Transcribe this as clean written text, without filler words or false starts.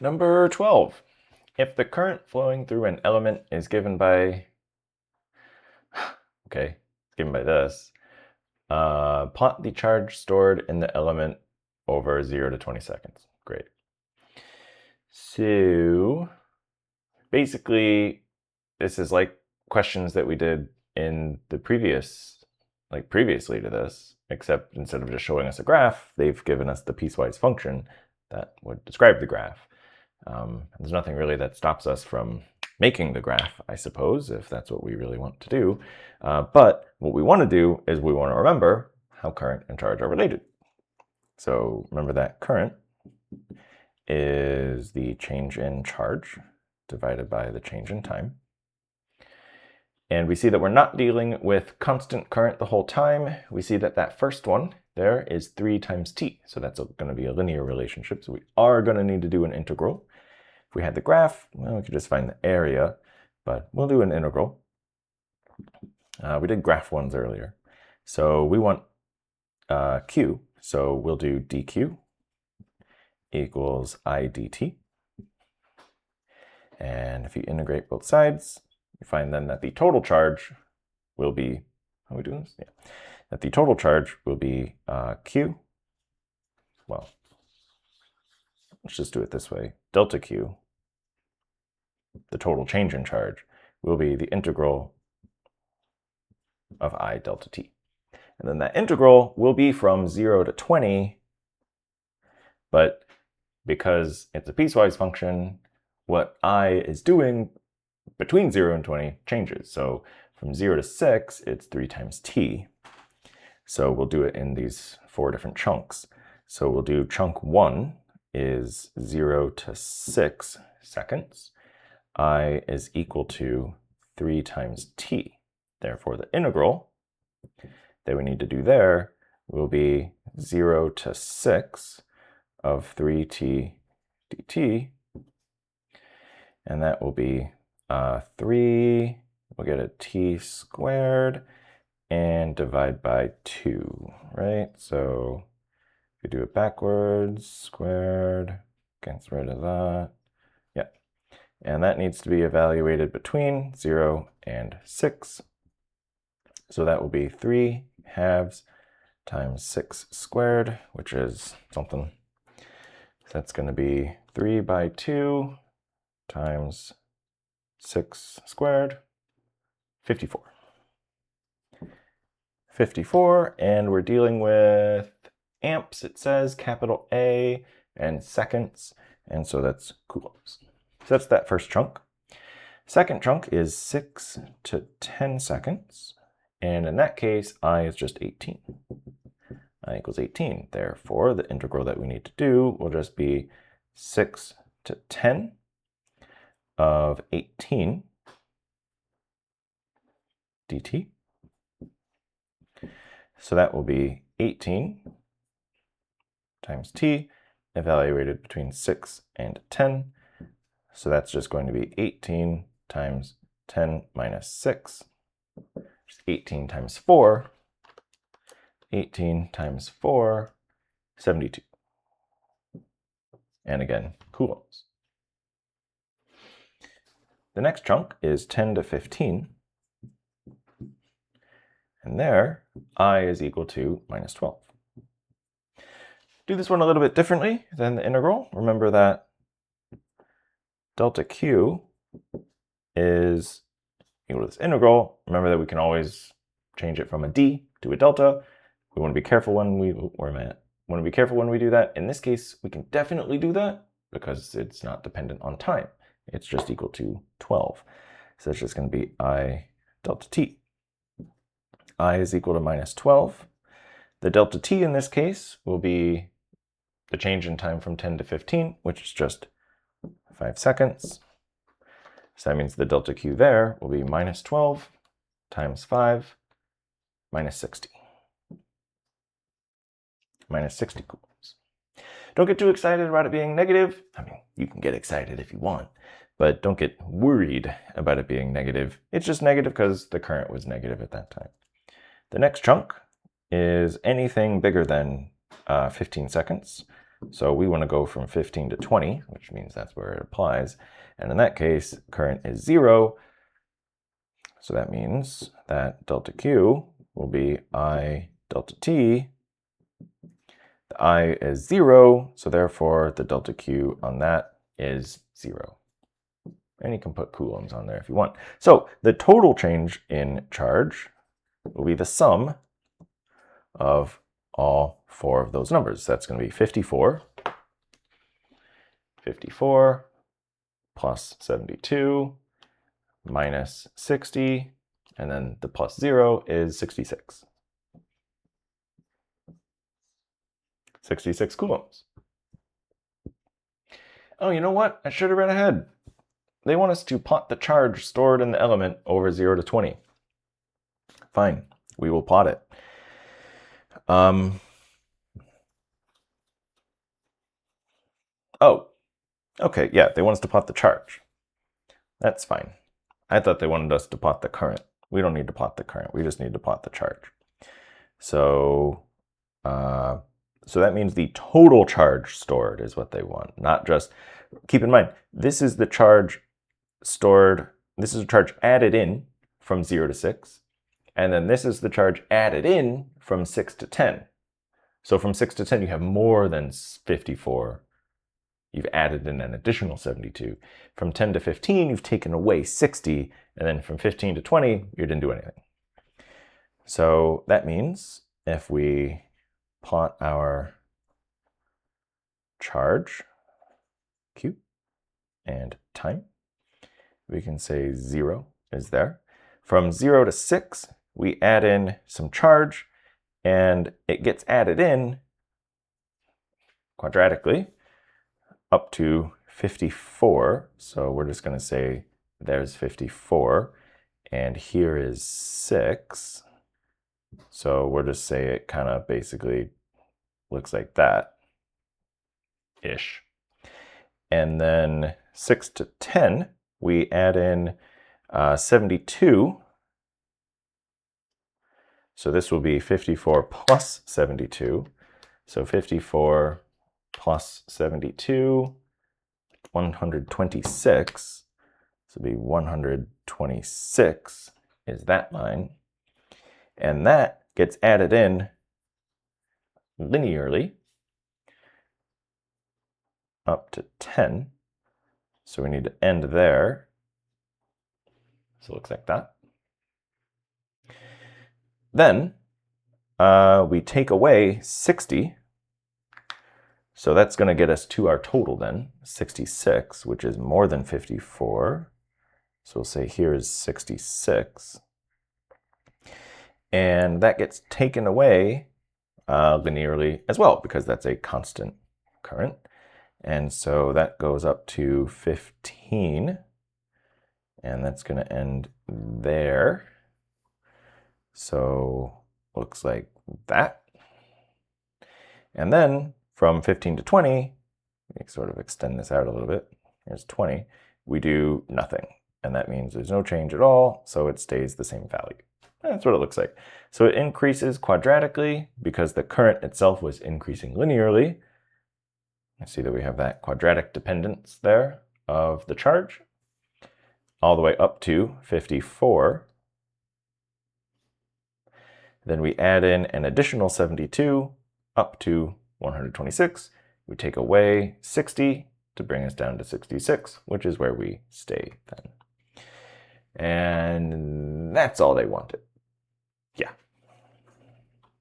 Number 12. If the current flowing through an element is given by, okay, it's given by this, plot the charge stored in the element over 0 to 20 seconds. Great. So basically, this is like questions that we did in the previously to this, except instead of just showing us a graph, they've given us the piecewise function that would describe the graph. There's nothing really that stops us from making the graph, I suppose, if that's what we really want to do. But what we want to do is we want to remember how current and charge are related. So remember that current is the change in charge divided by the change in time. And we see that we're not dealing with constant current the whole time. We see that that first one there is 3 times t. So that's going to be a linear relationship. So we are going to need to do an integral. If we had the graph, well, we could just find the area, but we'll do an integral. We did graph ones earlier. So we want q. So we'll do dq equals I dt. And if you integrate both sides, you find then that the total charge will be, how are we doing this? Yeah. That the total charge will be q. Well, let's just do it this way. Delta q, the total change in charge, will be the integral of I delta t. And then that integral will be from 0 to 20, but because it's a piecewise function, what I is doing between 0 and 20 changes. So from 0 to 6, it's 3 times t. So we'll do it in these 4 different chunks. So we'll do chunk 1 is 0 to 6 seconds. I is equal to 3 times t. Therefore, the integral that we need to do there will be 0 to 6 of 3t dt. And that will be 3, we'll get a t squared, and divide by 2, right? So if you do it backwards, squared, gets rid of that. Yeah. And that needs to be evaluated between 0 and 6. So that will be 3 halves times 6 squared, which is something. So that's going to be 3 by 2 times 6 squared, 54. 54, and we're dealing with amps, it says, capital A, and seconds, and so that's coulombs. So that's that first chunk. Second chunk is 6 to 10 seconds, and in that case, I is just 18. I equals 18. Therefore, the integral that we need to do will just be 6 to 10 of 18 dt. So that will be 18 times t, evaluated between 6 and 10. So that's just going to be 18 times 10 minus 6, which is 18 times 4. 18 times 4, 72. And again, coulombs. The next chunk is 10 to 15. And there, I is equal to minus 12. Do this one a little bit differently than the integral. Remember that delta q is equal to this integral. Remember that we can always change it from a d to a delta. We want to be careful when we do that. In this case, we can definitely do that because it's not dependent on time. It's just equal to 12. So it's just going to be I delta t. I is equal to minus 12. The delta t in this case will be the change in time from 10 to 15, which is just 5 seconds. So that means the delta q there will be minus 12 times 5 minus 60. Minus 60 coulombs. Don't get too excited about it being negative. I mean, you can get excited if you want, but don't get worried about it being negative. It's just negative because the current was negative at that time. The next chunk is anything bigger than 15 seconds. So we want to go from 15 to 20, which means that's where it applies. And in that case, current is 0. So that means that delta Q will be I delta T. The I is 0, so therefore the delta Q on that is 0. And you can put coulombs on there if you want. So the total change in charge will be the sum of all 4 of those numbers. That's going to be 54 plus 72 minus 60, and then the plus 0 is 66. 66 coulombs. Oh, you know what? I should have read ahead. They want us to plot the charge stored in the element over 0 to 20. Fine, we will plot it. Oh, okay, yeah, they want us to plot the charge. That's fine. I thought they wanted us to plot the current. We don't need to plot the current. We just need to plot the charge. So, so that means the total charge stored is what they want, not just, keep in mind, this is the charge stored, this is a charge added in from 0 to 6, and then this is the charge added in from 6 to 10. So from 6 to 10, you have more than 54. You've added in an additional 72. From 10 to 15, you've taken away 60, and then from 15 to 20, you didn't do anything. So that means if we plot our charge, Q, and time, we can say 0 is there. From 0 to 6, we add in some charge, and it gets added in quadratically up to 54. So we're just going to say there's 54, and here is 6. So we'll just say it kind of basically looks like that-ish. And then 6 to 10, we add in 72. So this will be 54 plus 72. So 54 plus 72, 126. So it'll be 126 is that line. And that gets added in linearly up to 10. So we need to end there. So it looks like that. Then we take away 60. So that's going to get us to our total then, 66, which is more than 54. So we'll say here is 66. And that gets taken away linearly as well, because that's a constant current. And so that goes up to 15. And that's going to end there. So looks like that. And then from 15 to 20, we sort of extend this out a little bit. Here's 20. We do nothing. And that means there's no change at all, so it stays the same value. That's what it looks like. So it increases quadratically because the current itself was increasing linearly. I see that we have that quadratic dependence there of the charge, all the way up to 54. Then we add in an additional 72 up to 126. We take away 60 to bring us down to 66, which is where we stay then. And that's all they wanted. Yeah.